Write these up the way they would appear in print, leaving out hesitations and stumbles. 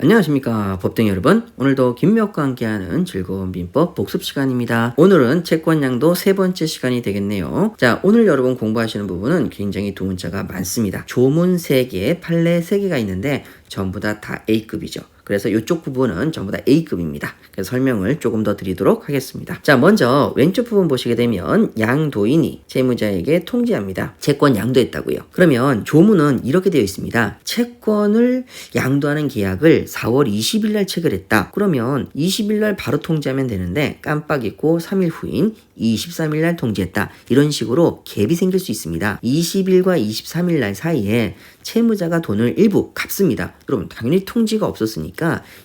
안녕하십니까 법정 여러분. 오늘도 김미혁과 함께하는 즐거운 민법 복습 시간입니다. 오늘은 채권양도 세 번째 시간이 되겠네요. 자, 오늘 여러분 공부하시는 부분은 굉장히 두 문자가 많습니다. 조문 3개, 판례 3개가 있는데 전부 다 A급이죠. 그래서 이쪽 부분은 전부 다 A급입니다. 그래서 설명을 조금 더 드리도록 하겠습니다. 자, 먼저 왼쪽 부분 보시게 되면 양도인이 채무자에게 통지합니다. 채권 양도했다고요. 그러면 조문은 이렇게 되어 있습니다. 채권을 양도하는 계약을 4월 20일 날 체결했다. 그러면 20일 날 바로 통지하면 되는데 깜빡 잊고 3일 후인 23일 날 통지했다. 이런 식으로 갭이 생길 수 있습니다. 20일과 23일 날 사이에 채무자가 돈을 일부 갚습니다. 그러면 당연히 통지가 없었으니까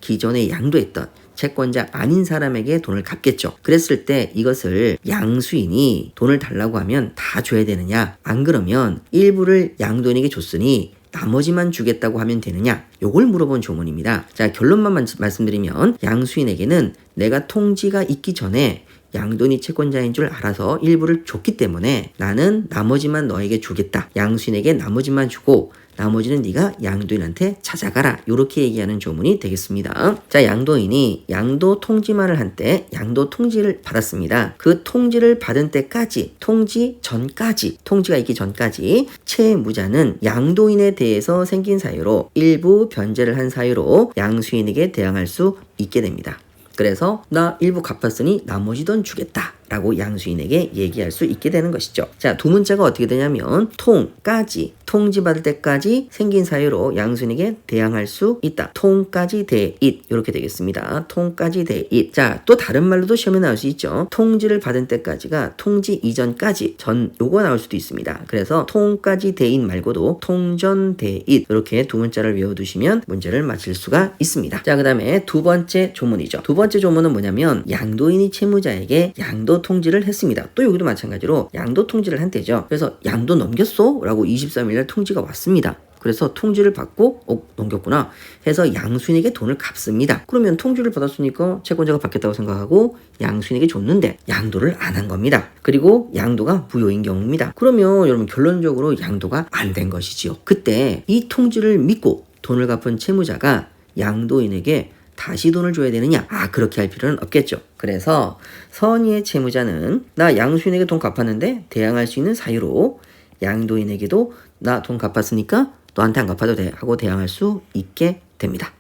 기존에 양도했던 채권자 아닌 사람에게 돈을 갚겠죠. 그랬을 때 이것을 양수인이 돈을 달라고 하면 다 줘야 되느냐? 안 그러면 일부를 양도인에게 줬으니 나머지만 주겠다고 하면 되느냐? 요걸 물어본 조문입니다. 자, 결론만 말씀드리면 양수인에게는 내가 통지가 있기 전에 양도인이 채권자인 줄 알아서 일부를 줬기 때문에 나는 나머지만 너에게 주겠다. 양수인에게 나머지만 주고 나머지는 네가 양도인한테 찾아가라. 이렇게 얘기하는 조문이 되겠습니다. 자, 양도인이 양도 통지만을 한 때 양도 통지를 받았습니다. 그 통지를 받은 때까지, 통지 전까지, 통지가 있기 전까지 채무자는 양도인에 대해서 생긴 사유로 일부 변제를 한 사유로 양수인에게 대항할 수 있게 됩니다. 그래서 나 일부 갚았으니 나머지 돈 주겠다 라고 양수인에게 얘기할 수 있게 되는 것이죠. 자, 두 문자가 어떻게 되냐면 통까지, 통지받을 때까지 생긴 사유로 양수인에게 대항할 수 있다. 통까지 대잇 이렇게 되겠습니다. 통까지 대잇. 자, 또 다른 말로도 시험에 나올 수 있죠. 통지를 받은 때까지가 통지 이전까지 요거 나올 수도 있습니다. 그래서 통까지 대잇 말고도 통전 대잇 이렇게 두 문자를 외워두시면 문제를 맞힐 수가 있습니다. 자, 그 다음에 두 번째 조문이죠. 두 번째 조문은 뭐냐면 양도인이 채무자에게 양도 통지를 했습니다. 또 여기도 마찬가지로 양도 통지를 한 때죠. 그래서 양도 넘겼어? 라고 23일날 통지가 왔습니다. 그래서 통지를 받고 넘겼구나 해서 양수인에게 돈을 갚습니다. 그러면 통지를 받았으니까 채권자가 받겠다고 생각하고 양수인에게 줬는데 양도를 안 한 겁니다. 그리고 양도가 무효인 경우입니다. 그러면 여러분 결론적으로 양도가 안 된 것이지요. 그때 이 통지를 믿고 돈을 갚은 채무자가 양도인에게 다시 돈을 줘야 되느냐? 그렇게 할 필요는 없겠죠. 그래서 선의의 채무자는 나 양수인에게 돈 갚았는데 대항할 수 있는 사유로 양도인에게도 나 돈 갚았으니까 너한테 안 갚아도 돼 하고 대항할 수 있게 됩니다.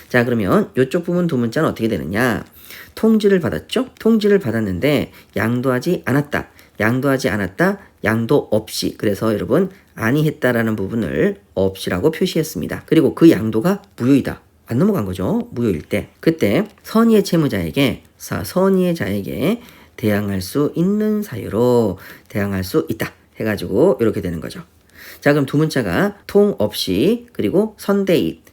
자, 그러면 이쪽 부분 두 문자는 어떻게 되느냐? 통지를 받았죠? 통지를 받았는데 양도하지 않았다. 양도하지 않았다. 양도 없이. 그래서 여러분 아니했다라는 부분을 없이라고 표시했습니다. 그리고 그 양도가 무효이다. 안 넘어간 거죠. 무효일 때. 그때 선의의 채무자에게 선의의 자에게 대항할 수 있는 사유로 대항할 수 있다 해가지고 이렇게 되는 거죠. 자, 그럼 두 문자가 통 없이 그리고 선대잇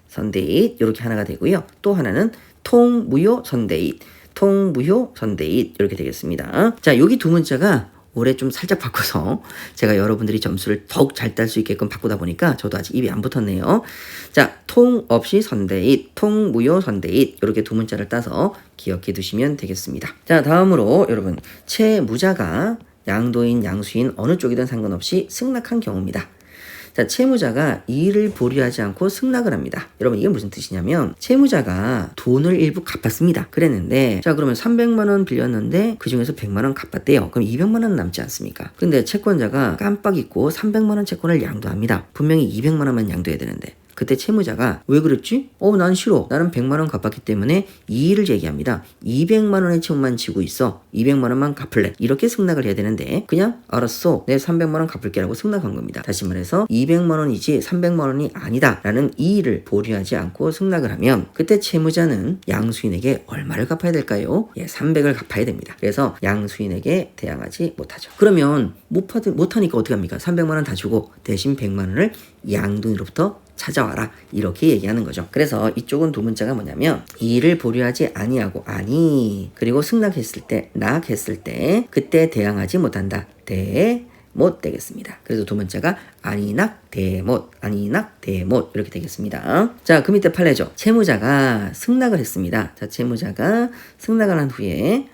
이렇게 하나가 되고요. 또 하나는 통무효 선대잇 통무효 선대잇 이렇게 되겠습니다. 자, 여기 두 문자가 올해 좀 살짝 바꿔서 제가 여러분들이 점수를 더욱 잘 딸 수 있게끔 바꾸다 보니까 저도 아직 입이 안 붙었네요. 자, 통 없이 선대잇, 통 무효 선대잇 이렇게 두 문자를 따서 기억해 두시면 되겠습니다. 자, 다음으로 여러분 채무자가 양도인, 양수인 어느 쪽이든 상관없이 승낙한 경우입니다. 자, 채무자가 이의를 보류하지 않고 승낙을 합니다. 여러분 이게 무슨 뜻이냐면 채무자가 돈을 일부 갚았습니다. 그랬는데 자, 그러면 300만 원 빌렸는데 그중에서 100만 원 갚았대요. 그럼 200만 원 남지 않습니까? 근데 채권자가 깜빡 잊고 300만 원 채권을 양도합니다. 분명히 200만 원만 양도해야 되는데 그때 채무자가 왜 그랬지? 난 싫어. 나는 100만 원 갚았기 때문에 이의를 제기합니다. 200만 원의 채무만 지고 있어. 200만 원만 갚을래. 이렇게 승낙을 해야 되는데 그냥 알았어. 내 300만 원 갚을게 라고 승낙한 겁니다. 다시 말해서 200만 원이지 300만 원이 아니다 라는 이의를 보류하지 않고 승낙을 하면 그때 채무자는 양수인에게 얼마를 갚아야 될까요? 300을 갚아야 됩니다. 그래서 양수인에게 대항하지 못하죠. 그러면 못하니까 어떻게 합니까? 300만 원 다 주고 대신 100만 원을 양도인으로부터 찾아와라 이렇게 얘기하는 거죠. 그래서 이쪽은 두 문자가 뭐냐면 이를 보류하지 아니하고 그리고 승낙했을 때 낙했을 때 그때 대항하지 못한다. 못 되겠습니다. 그래서 두 문자가 아니낙 대못 이렇게 되겠습니다. 자, 그 밑에 판례죠. 채무자가 승낙을 했습니다. 자, 채무자가 승낙을 한 후에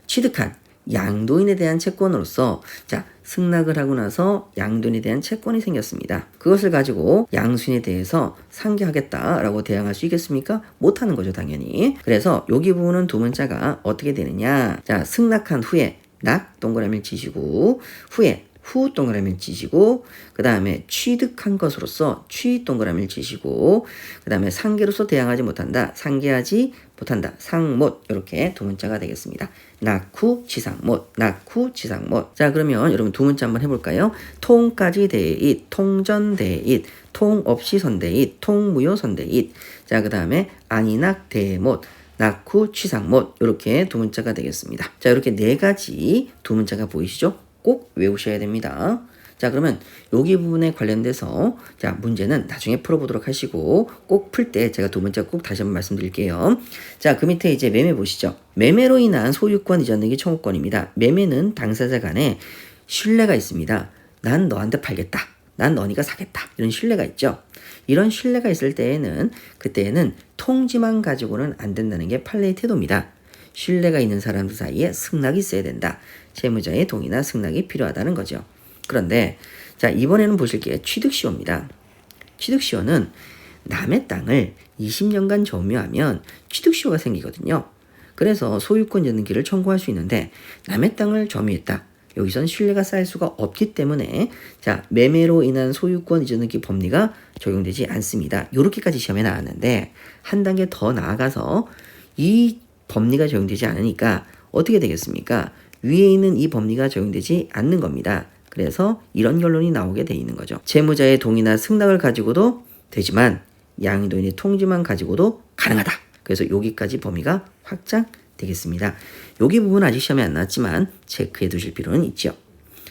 취득한 양도인에 대한 채권으로서 자 승낙을 하고 나서 양도인에 대한 채권이 생겼습니다. 그것을 가지고 양수인에 대해서 상계하겠다라고 대항할 수 있겠습니까? 못하는 거죠 당연히. 그래서 여기 부분은 두 문자가 어떻게 되느냐. 자 승낙한 후에 낙 동그라미를 치시고 후에 후 동그라미를 치시고 그 다음에 취득한 것으로서 취 동그라미를 치시고 그 다음에 상계로서 대항하지 못한다. 상계하지 못한다. 상못 이렇게 두 문자가 되겠습니다. 낙후 지상못 낙후 지상못. 자 그러면 여러분 두 문자 한번 해볼까요? 통까지 대잇 통전 대잇 통 없이 선대잇 통무효 선대잇. 자 그 다음에 아니낙 대못 낙후 취상못 이렇게 두 문자가 되겠습니다. 자 이렇게 네 가지 두 문자가 보이시죠? 꼭 외우셔야 됩니다. 자 그러면 여기 부분에 관련돼서 자 문제는 나중에 풀어보도록 하시고 꼭 풀 때 제가 두 문자 꼭 다시 한번 말씀드릴게요. 자 그 밑에 이제 매매 보시죠. 매매로 인한 소유권 이전 등기 청구권입니다. 매매는 당사자 간에 신뢰가 있습니다. 난 너한테 팔겠다. 난 너니까 사겠다. 이런 신뢰가 있죠. 이런 신뢰가 있을 때에는 그때에는 통지만 가지고는 안 된다는 게 판례의 태도입니다. 신뢰가 있는 사람들 사이에 승낙이 있어야 된다. 채무자의 동의나 승낙이 필요하다는 거죠. 그런데 자 이번에는 보실 게 취득시효입니다. 취득시효는 남의 땅을 20년간 점유하면 취득시효가 생기거든요. 그래서 소유권 전등기를 청구할 수 있는데 남의 땅을 점유했다. 여기선 신뢰가 쌓일 수가 없기 때문에 자 매매로 인한 소유권 이전 등기 법리가 적용되지 않습니다. 이렇게까지 시험에 나왔는데 한 단계 더 나아가서 이 법리가 적용되지 않으니까 어떻게 되겠습니까? 위에 있는 이 법리가 적용되지 않는 겁니다. 그래서 이런 결론이 나오게 돼 있는 거죠. 채무자의 동의나 승낙을 가지고도 되지만 양도인의 통지만 가지고도 가능하다. 그래서 여기까지 범위가 확장되겠습니다. 여기 부분 아직 시험에 안 나왔지만 체크해 두실 필요는 있죠.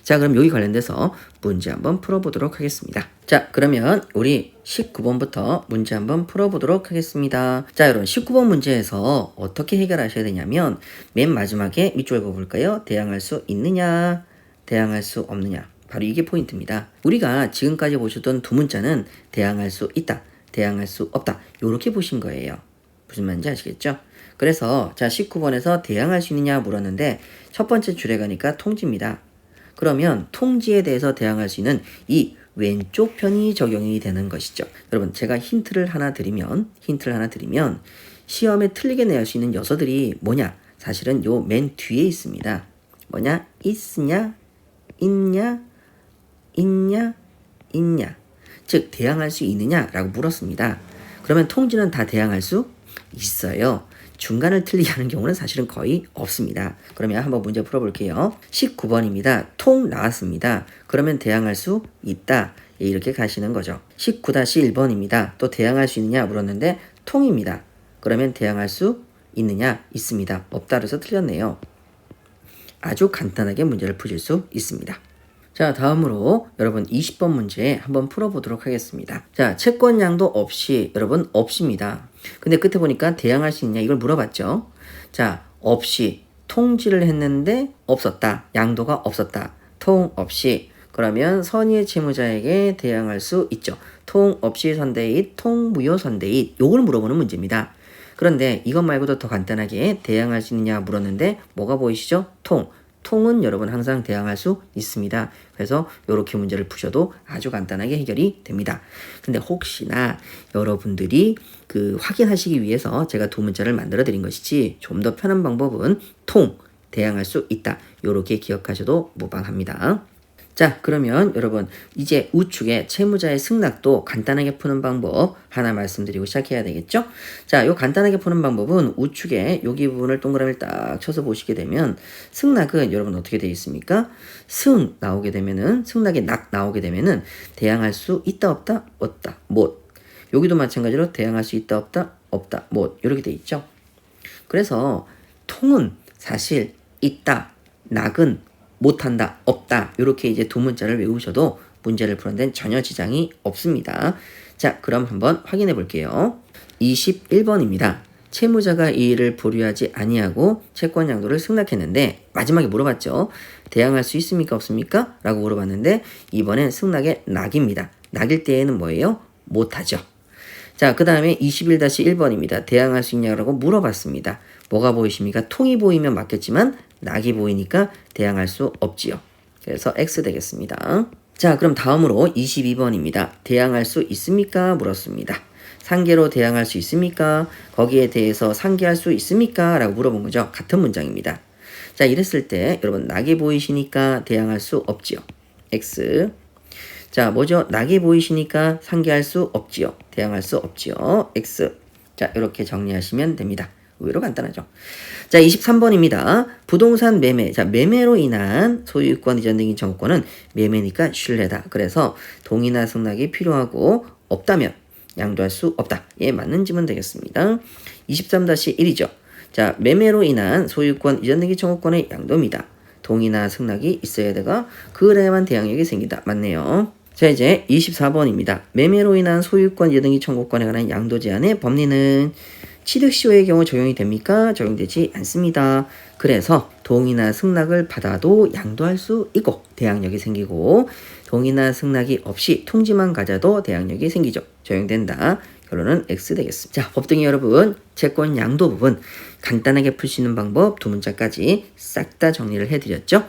자 그럼 여기 관련돼서 문제 한번 풀어보도록 하겠습니다. 자 그러면 우리 19번부터 문제 한번 풀어보도록 하겠습니다. 자 여러분 19번 문제에서 어떻게 해결하셔야 되냐면 맨 마지막에 밑줄 그어볼까요? 대항할 수 있느냐 대항할 수 없느냐. 바로 이게 포인트입니다. 우리가 지금까지 보셨던 두 문자는 대항할 수 있다 대항할 수 없다 이렇게 보신 거예요. 무슨 말인지 아시겠죠? 그래서 자 19번에서 대항할 수 있느냐 물었는데 첫 번째 줄에 가니까 통지입니다. 그러면 통지에 대해서 대항할 수 있는 이 왼쪽 편이 적용이 되는 것이죠. 여러분 제가 힌트를 하나 드리면 시험에 틀리게 낼 수 있는 요소들이 뭐냐? 사실은 요 맨 뒤에 있습니다. 뭐냐? 있으냐? 있냐? 있냐? 있냐? 즉 대항할 수 있느냐라고 물었습니다. 그러면 통지는 다 대항할 수 있어요. 중간을 틀리게 하는 경우는 사실은 거의 없습니다. 그러면 한번 문제 풀어볼게요. 19번입니다. 통 나왔습니다. 그러면 대항할 수 있다. 이렇게 가시는 거죠. 19-1번입니다. 또 대항할 수 있느냐 물었는데 통입니다. 그러면 대항할 수 있느냐? 있습니다. 없다 그래서 틀렸네요. 아주 간단하게 문제를 푸실 수 있습니다. 자 다음으로 여러분 20번 문제 한번 풀어보도록 하겠습니다. 자 채권량도 없이 여러분 없습니다. 근데 끝에 보니까 대항할 수 있냐 이걸 물어봤죠. 자 없이 통지를 했는데 없었다. 양도가 없었다. 통 없이 그러면 선의의 채무자에게 대항할 수 있죠. 통 없이 선대잇 통무효 선대잇 요걸 물어보는 문제입니다. 그런데 이것 말고도 더 간단하게 대항할 수 있느냐 물었는데 뭐가 보이시죠? 통은 여러분 항상 대항할 수 있습니다. 그래서 이렇게 문제를 푸셔도 아주 간단하게 해결이 됩니다. 근데 혹시나 여러분들이 확인하시기 위해서 제가 두 문자를 만들어 드린 것이지 좀 더 편한 방법은 대항할 수 있다. 이렇게 기억하셔도 무방합니다. 자 그러면 여러분 이제 우측에 채무자의 승낙도 간단하게 푸는 방법 하나 말씀드리고 시작해야 되겠죠. 자 요 간단하게 푸는 방법은 우측에 여기 부분을 동그라미를 딱 쳐서 보시게 되면 승낙은 여러분 어떻게 되어 있습니까? 승 나오게 되면은 승낙에 낙 나오게 되면은 대항할 수 있다 없다 없다 못. 여기도 마찬가지로 대항할 수 있다 없다 없다 못 이렇게 되어 있죠. 그래서 통은 사실 있다 낙은 못한다, 없다 이렇게 이제 두 문자를 외우셔도 문제를 푸는 데는 전혀 지장이 없습니다. 자 그럼 한번 확인해 볼게요. 21번입니다. 채무자가 이 일을 보류하지 아니하고 채권 양도를 승낙했는데 마지막에 물어봤죠. 대항할 수 있습니까 없습니까? 라고 물어봤는데 이번엔 승낙의 낙입니다. 낙일 때에는 뭐예요? 못하죠. 자 그 다음에 21-1번입니다. 대항할 수 있냐고 물어봤습니다. 뭐가 보이십니까? 통이 보이면 맞겠지만 낙이 보이니까 대항할 수 없지요. 그래서 X 되겠습니다. 자, 그럼 다음으로 22번입니다. 대항할 수 있습니까? 물었습니다. 상계로 대항할 수 있습니까? 거기에 대해서 상계할 수 있습니까? 라고 물어본 거죠. 같은 문장입니다. 자, 이랬을 때 여러분 낙이 보이시니까 대항할 수 없지요. X. 자, 뭐죠? 낙이 보이시니까 상계할 수 없지요. 대항할 수 없지요. X. 자, 이렇게 정리하시면 됩니다. 의외로 간단하죠. 자, 23번입니다. 부동산 매매. 자, 매매로 인한 소유권 이전 등기 청구권은 매매니까 신뢰다. 그래서 동의나 승낙이 필요하고 없다면 양도할 수 없다. 예, 맞는 지문 되겠습니다. 23-1이죠. 자, 매매로 인한 소유권 이전 등기 청구권의 양도입니다. 동의나 승낙이 있어야 되가 그래야만 대항력이 생긴다. 맞네요. 자, 이제 24번입니다. 매매로 인한 소유권 이전 등기 청구권에 관한 양도 제한의 법리는 취득 시효의 경우 적용이 됩니까? 적용되지 않습니다. 그래서 동의나 승낙을 받아도 양도할 수 있고 대항력이 생기고 동의나 승낙이 없이 통지만 가져도 대항력이 생기죠. 적용된다. 결론은 X 되겠습니다. 자, 법등이 여러분 채권 양도 부분 간단하게 풀 수 있는 방법 두 문자까지 싹 다 정리를 해드렸죠.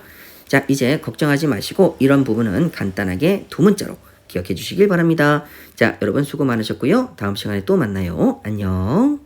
자, 이제 걱정하지 마시고 이런 부분은 간단하게 두 문자로 기억해 주시길 바랍니다. 자, 여러분 수고 많으셨고요. 다음 시간에 또 만나요. 안녕.